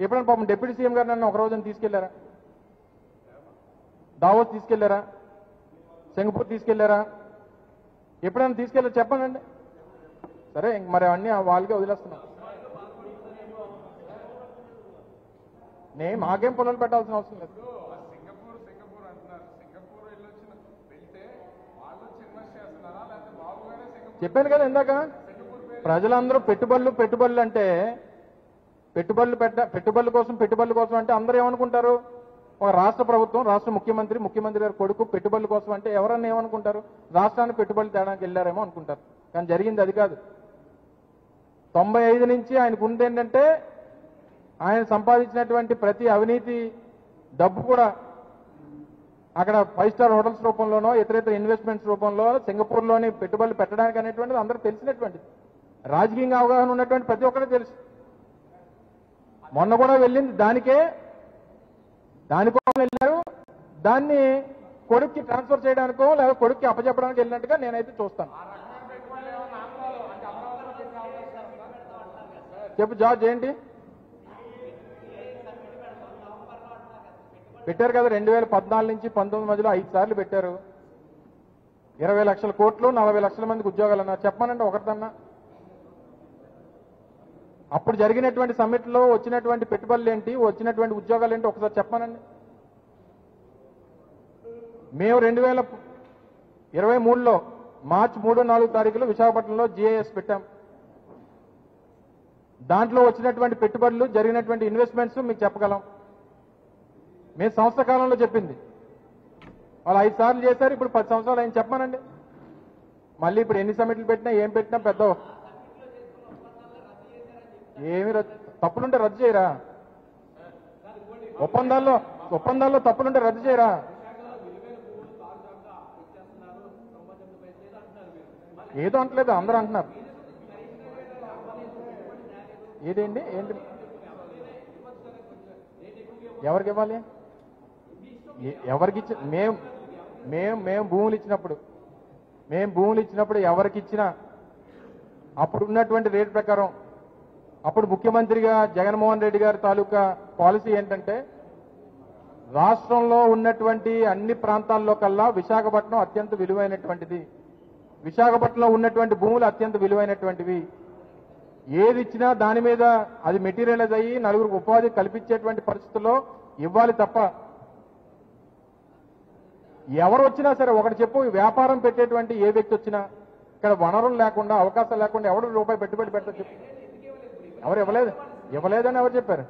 ఎప్పుడైనా పాపం డిప్యూటీ సీఎం గారు నన్ను ఒక రోజున తీసుకెళ్లారా? దావోస్ తీసుకెళ్లారా? సింగపూర్ తీసుకెళ్లారా? ఎప్పుడైనా తీసుకెళ్లారు చెప్పండి. సరే, మరి అవన్నీ వాళ్ళకే వదిలేస్తున్నాం. మాకేం పొలాలు పెట్టాల్సిన అవసరం లేదు. చెప్పాను కదా ఇందాక, ప్రజలందరూ పెట్టుబడులు అంటే పెట్టుబడుల కోసం అంటే అందరూ ఏమనుకుంటారు? ఒక రాష్ట్ర ప్రభుత్వం, రాష్ట్ర ముఖ్యమంత్రి గారి కొడుకు పెట్టుబడుల కోసం అంటే ఎవరన్నా ఏమనుకుంటారు? రాష్ట్రాన్ని పెట్టుబడులు తేడానికి వెళ్ళారేమో అనుకుంటారు. కానీ జరిగింది అది కాదు. 95 నుంచి ఆయనకు ఉంది ఏంటంటే, ఆయన సంపాదించినటువంటి ప్రతి అవినీతి డబ్బు కూడా అక్కడ 5 స్టార్ హోటల్స్ రూపంలోనో ఇతర ఇన్వెస్ట్మెంట్స్ రూపంలో సింగపూర్లోని పెట్టుబడులు పెట్టడానికి అనేటువంటిది అందరూ తెలిసినటువంటిది. రాజకీయంగా అవగాహన ఉన్నటువంటి ప్రతి ఒక్కరికి తెలుసు. మొన్న కూడా వెళ్ళింది దానికోసం వెళ్ళారు. దాన్ని కొడుక్కి ట్రాన్స్ఫర్ చేయడానికో లేదా కొడుక్కి అప్పచెప్పడానికి వెళ్ళినట్టుగా నేనైతే చూస్తాను. చెప్పు జార్జ్, ఏంటి పెట్టారు కదా 2014 నుంచి 19 మధ్యలో 5 సార్లు పెట్టారు. 20 లక్షల కోట్లు, 40 లక్షల మందికి ఉద్యోగాలు అన్నారు. చెప్పానండి ఒకటిదన్నా. అప్పుడు జరిగినటువంటి సమ్మిట్లో వచ్చినటువంటి పెట్టుబడులు ఏంటి, వచ్చినటువంటి ఉద్యోగాలు ఏంటి ఒకసారి చెప్పానండి. మేము 2023లో మార్చి 3-4 తారీఖులో విశాఖపట్నంలో GIS పెట్టాం. దాంట్లో వచ్చినటువంటి పెట్టుబడులు, జరిగినటువంటి ఇన్వెస్ట్మెంట్స్ మీకు చెప్పగలం. మేము సంవత్సర కాలంలో చెప్పింది వాళ్ళు 5 సార్లు చేశారు. ఇప్పుడు 10 సంవత్సరాలు ఆయన చెప్పానండి. మళ్ళీ ఇప్పుడు ఎన్ని సమిట్లు పెట్టినా ఏం పెట్టినా పెద్ద ఏమి తప్పులుంటే రద్దు చేయరా? ఒప్పందాల్లో తప్పులుంటే రద్దు చేయరా? ఏదో అంటలేదు, అందరూ అంటున్నారు. ఏంటి ఎవరికి ఇవ్వాలి? ఎవరికి ఇచ్చి మేము భూములు ఇచ్చినప్పుడు ఎవరికి ఇచ్చినా అప్పుడు ఉన్నటువంటి రేట్ ప్రకారం, అప్పుడు ముఖ్యమంత్రిగా జగన్మోహన్ రెడ్డి గారి తాలూకా పాలసీ ఏంటంటే రాష్ట్రంలో ఉన్నటువంటి అన్ని ప్రాంతాల్లో కల్లా విశాఖపట్నం అత్యంత విలువైనటువంటిది, విశాఖపట్నంలో ఉన్నటువంటి భూములు అత్యంత విలువైనటువంటివి. ఏది ఇచ్చినా దాని మీద అది మెటీరియలైజ్ అయ్యి నలుగురికి ఉపాధి కల్పించేటువంటి పరిస్థితుల్లో ఇవ్వాలి తప్ప ఎవరు వచ్చినా సరే ఒకటి చెప్పు, వ్యాపారం పెట్టేటువంటి ఏ వ్యక్తి వచ్చినా ఇక్కడ వనరులు లేకుండా, అవకాశాలు లేకుండా ఎవరు రూపాయి పెట్టుబడి పెడతారు చెప్పు? ఎవరు ఇవ్వలేదని ఎవరు చెప్పారు?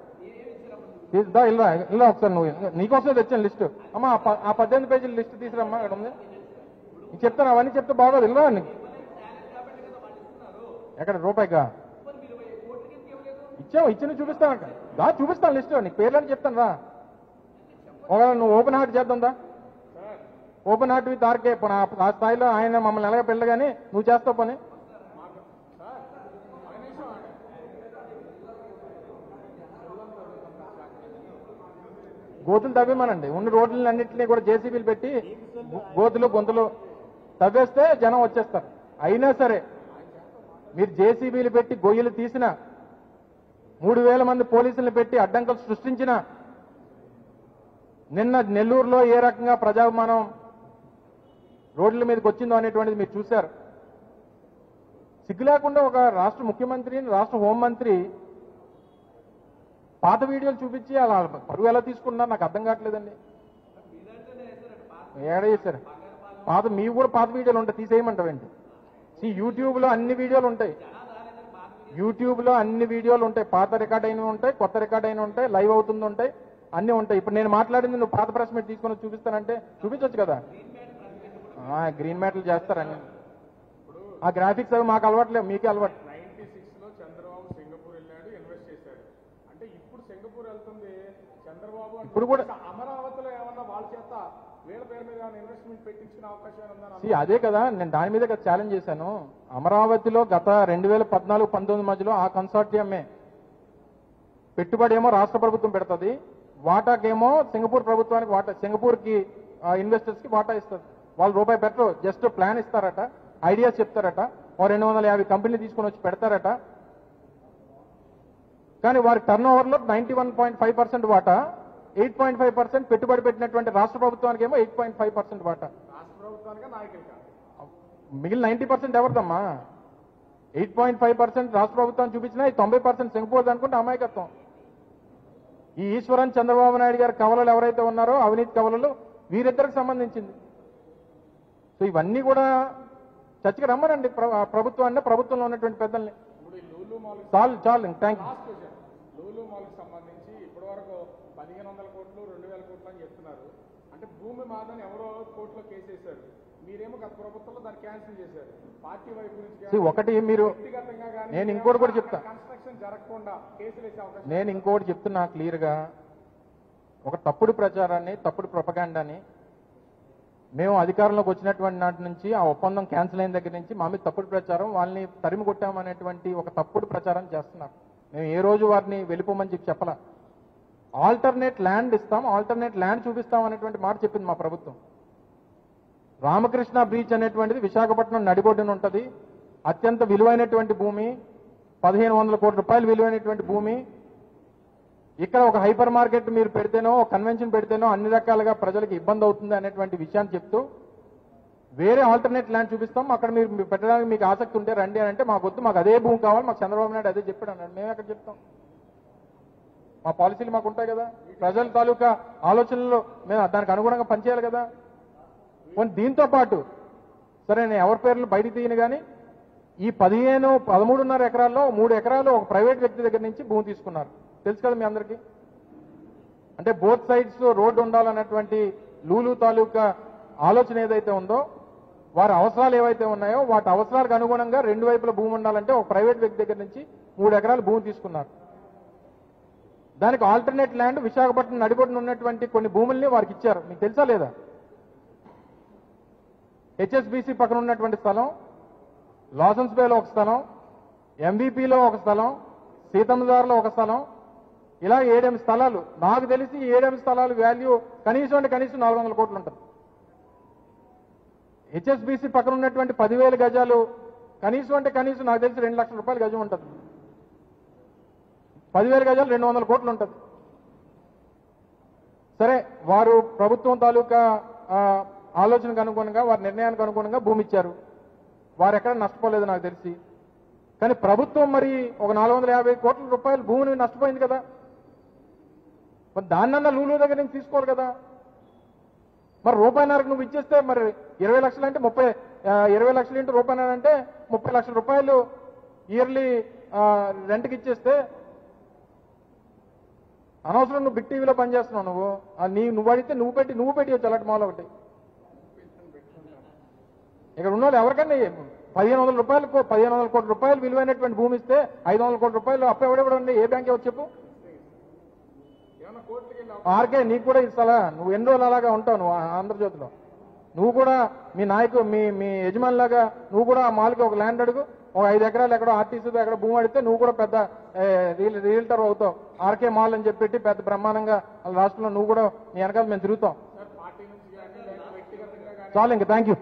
ఇలా ఒకసారి నువ్వు నీకోసం తెచ్చాను లిస్టు. అమ్మా ఆ 18 పేజీల లిస్టు తీసుకురమ్మా, అక్కడ ఉంది. నీకు చెప్తాను, అవన్నీ చెప్తే బాగోదు. ఇలా నీకు ఎక్కడ రూపాయిగా ఇచ్చిన చూపిస్తానంట. చూపిస్తాను లిస్టు, నీకు పేర్లని చెప్తాను రా. ఒకవేళ నువ్వు ఓపెన్ హార్ట్ చేద్దాందా? ఓపెన్ హార్ట్ విత్ ఆర్కే ఆ స్థాయిలో ఆయన మమ్మల్ని ఎలాగ పెళ్ళ కానీ నువ్వు చేస్తావు పని. గోతులు తవ్వేమనండి, ఉన్న రోడ్లని అన్నింటినీ కూడా జేసీబీలు పెట్టి గోతులు గొంతులు తవ్వేస్తే జనం వచ్చేస్తారు. అయినా సరే మీరు జేసీబీలు పెట్టి గొయ్యలు తీసిన, 3000 మంది పోలీసులను పెట్టి అడ్డంకులు సృష్టించిన, నిన్న నెల్లూరులో ఏ రకంగా ప్రజాభిమానం రోడ్ల మీదకి వచ్చిందో అనేటువంటిది మీరు చూశారు. సిగ్గు లేకుండా ఒక రాష్ట్ర ముఖ్యమంత్రి, రాష్ట్ర హోంమంత్రి పాత వీడియోలు చూపించి అలా పరువు ఎలా తీసుకున్నారు నాకు అర్థం కావట్లేదండి. ఏడ చేశారు? మీ కూడా పాత వీడియోలు ఉంటాయి, తీసేయమంటావేంటి? యూట్యూబ్లో అన్ని వీడియోలు ఉంటాయి. పాత రికార్డ్ అయినవి ఉంటాయి, కొత్త రికార్డ్ అయినవి ఉంటాయి, లైవ్ అవుతుంది ఉంటాయి, అన్నీ ఉంటాయి. ఇప్పుడు నేను మాట్లాడింది నువ్వు పాత ప్రెస్ మీట్ తీసుకొని చూపిస్తానంటే చూపించవచ్చు కదా. గ్రీన్ మ్యాట్లు చేస్తారని ఆ గ్రాఫిక్స్ అవి మాకు అలవాట్లేవు, మీకే అలవాటు. 96లో చంద్రబాబు సింగపూర్ వెళ్ళాడు, ఇన్వెస్ట్ చేశాడు. అంటే ఇప్పుడు సింగపూర్ వెళ్తుంది చంద్రబాబు, ఇప్పుడు కూడా అమరావతిలో ఏమన్నా వాళ్ళ చేత వీళ్ళ పేరు మీద ఇన్వెస్ట్మెంట్ పెట్టించుకునే అవకాశం ఉందా? అదే కదా నేను దాని మీద ఛాలెంజ్ చేశాను. అమరావతిలో గత 2014-19 మధ్యలో ఆ కన్సార్టియమే పెట్టుబడి ఏమో రాష్ట్ర ప్రభుత్వం పెడుతుంది, వాటాకేమో సింగపూర్ ప్రభుత్వానికి వాటా, సింగపూర్కి ఇన్వెస్టర్స్ కి వాటా ఇస్తుంది. వాళ్ళు రూపాయి పెట్టరు, జస్ట్ ప్లాన్ ఇస్తారట, ఐడియాస్ చెప్తారట, 250 కంపెనీలు తీసుకొని వచ్చి పెడతారట. కానీ వారి టర్న్ ఓవర్లో 91.5% వాటా, 8.5% పెట్టుబడి పెట్టినటువంటి రాష్ట్ర ప్రభుత్వానికి ఏమో 8.5% వాటా. రాష్ట్ర ప్రభుత్వానికి నాయకులుగా మిగిలిన 90% ఎవరిదమ్మా? 8.5% రాష్ట్ర ప్రభుత్వాన్ని చూపించినా 90% సింగపూర్ అనుకుంటే అమాయకత్వం. ఈ ఈశ్వరన్ చంద్రబాబు నాయుడు గారి కవలలు ఎవరైతే ఉన్నారో అవినీతి కవలలు వీరిద్దరికి సంబంధించింది. సో ఇవన్నీ కూడా చర్చకి రమ్మనండి ప్రభుత్వాన్ని, ప్రభుత్వంలో ఉన్నటువంటి పెద్దల్ని. చాలు థ్యాంక్ యూ. లూలు మాల్కి సంబంధించి ఇప్పటి వరకు 1500 కోట్లు 2000 కోట్లు అని చెప్తున్నారు. అంటే భూమి మాదని ఎవరో కోర్టులో కేసు వేశారు, మీరేమో గత ప్రభుత్వంలో దాన్ని క్యాన్సిల్ చేశారు. పార్టీ వైపు నుంచి ఒకటి మీరు, నేను ఇంకోటి కూడా చెప్తా, కన్స్ట్రక్షన్ జరగకుండా కేసులు వేసే అవకాశం. నేను ఇంకోటి చెప్తున్నా క్లియర్ గా, ఒక తప్పుడు ప్రచారాన్ని, తప్పుడు ప్రొపగాండాని మేము అధికారంలోకి వచ్చినటువంటి నాటి నుంచి ఆ ఒప్పందం క్యాన్సిల్ అయిన దగ్గర నుంచి మా మీద తప్పుడు ప్రచారం, వాళ్ళని తరిమి కొట్టామనేటువంటి ఒక తప్పుడు ప్రచారం చేస్తున్నారు. మేము ఏ రోజు వారిని వెళ్ళిపోమని చెప్పలా. ఆల్టర్నేట్ ల్యాండ్ ఇస్తాం, ఆల్టర్నేట్ ల్యాండ్ చూపిస్తాం అనేటువంటి మాట చెప్పింది మా ప్రభుత్వం. రామకృష్ణ బ్రీచ్ అనేటువంటిది విశాఖపట్నం నడిబొడ్డున ఉంటుంది. అత్యంత విలువైనటువంటి భూమి, 1500 కోట్ల రూపాయలు విలువైనటువంటి భూమి. ఇక్కడ ఒక హైపర్ మార్కెట్ మీరు పెడితేనో, కన్వెన్షన్ పెడితేనో అన్ని రకాలుగా ప్రజలకు ఇబ్బంది అవుతుంది అనేటువంటి విషయాన్ని చెప్తూ వేరే ఆల్టర్నేట్ ల్యాండ్ చూపిస్తాం, అక్కడ మీరు పెట్టడానికి మీకు ఆసక్తి ఉంటే రండి అని అంటే మాకు వద్దు, మాకు అదే భూమి కావాలి, మాకు చంద్రబాబు నాయుడు అదే చెప్పాడు అన్నాడు. మేము ఎక్కడ చెప్తాం? మా పాలసీలు మాకు ఉంటాయి కదా, ప్రజల తాలూకా ఆలోచనలు మేము దానికి అనుగుణంగా పనిచేయాలి కదా. దీంతో పాటు సరే నేను ఎవరి పేర్లు బయటికి తీయను కానీ ఈ 13.5 ఎకరాల్లో 3 ఎకరాలు ఒక ప్రైవేట్ వ్యక్తి దగ్గర నుంచి భూమి తీసుకున్నారు. తెలుసు కదా మీ అందరికీ. అంటే బోత్ సైడ్స్ రోడ్డు ఉండాలన్నటువంటి లూలు తాలూకా ఆలోచన ఏదైతే ఉందో, వారి అవసరాలు ఏవైతే ఉన్నాయో వాటి అవసరాలకు అనుగుణంగా రెండు వైపుల భూమి ఉండాలంటే ఒక ప్రైవేట్ వ్యక్తి దగ్గర నుంచి 3 ఎకరాలు భూమి తీసుకున్నారు. దానికి ఆల్టర్నేట్ ల్యాండ్ విశాఖపట్నం నడిబొడ్డున ఉన్నటువంటి కొన్ని భూముల్ని వారికి ఇచ్చారు. మీకు తెలుసా లేదా? హెచ్ఎస్బీసీ పక్కన ఉన్నటువంటి స్థలం, లాసన్స్ బేలో ఒక స్థలం, ఎంవీపీలో ఒక స్థలం, సీతమ్మదారులో ఒక స్థలం, ఇలా 7 స్థలాలు. నాకు తెలిసి 7 స్థలాలు వాల్యూ కనీసం అంటే కనీసం 400 కోట్లు ఉంటుంది. హెచ్ఎస్బీసీ పక్కన ఉన్నటువంటి 10,000 గజాలు కనీసం అంటే కనీసం నాకు తెలిసి 2 లక్షల రూపాయలు గజం ఉంటుంది. 10,000 గజాలు 200 కోట్లు ఉంటుంది. సరే, వారు ప్రభుత్వం తాలూకా ఆలోచనకు అనుగుణంగా, వారి నిర్ణయానికి అనుగుణంగా భూమి ఇచ్చారు. వారు ఎక్కడ నష్టపోలేదు నాకు తెలిసి. కానీ ప్రభుత్వం మరి ఒక 450 కోట్ల రూపాయల భూమిని నష్టపోయింది కదా. మరి దాన్నన్నా లూలు దగ్గర నుంచి తీసుకోవాలి కదా. మరి రూపాయిన్నరకు నువ్వు ఇచ్చేస్తే మరి 20 లక్షలు అంటే 20 లక్షలు ఇంటూ రూపాయిన్నర అంటే 30 లక్షల రూపాయలు ఇయర్లీ రెంట్కి ఇచ్చేస్తే అనవసరం నువ్వు బిగ్ టీవీలో పనిచేస్తున్నావు. నువ్వు అడిగితే నువ్వు పెట్టి అలాంటి మాల్ ఒకటి. ఇక్కడ ఉన్న వాళ్ళు ఎవరికన్నా 1500 కోట్ల రూపాయలు విలువైనటువంటి భూమి ఇస్తే 500 కోట్ల రూపాయలు అప్పు ఎవడెవడండి? ఏ బ్యాంక్ ఎవరు చెప్పు? ఆర్కే నీకు కూడా ఇస్తాలా? నువ్వు ఎన్ని రోజులు అలాగా ఉంటావు నువ్వు ఆంధ్రజ్యోతిలో. నువ్వు కూడా మీ మీ యజమాని లాగా నువ్వు కూడా ఆ మాల్కి ఒక ల్యాండ్ అడుగు, ఒక 5 ఎకరాలు ఎక్కడో ఆర్టీసీతో ఎక్కడ భూమి అడిగితే నువ్వు కూడా పెద్ద రియల్టర్ అవుతావు. ఆర్కే మాల్ అని చెప్పి పెద్ద బ్రహ్మాండంగా రాష్ట్రంలో నువ్వు కూడా నీ వెనకాల మేము తిరుగుతాం. చాలు, ఇంకా థ్యాంక్ యూ.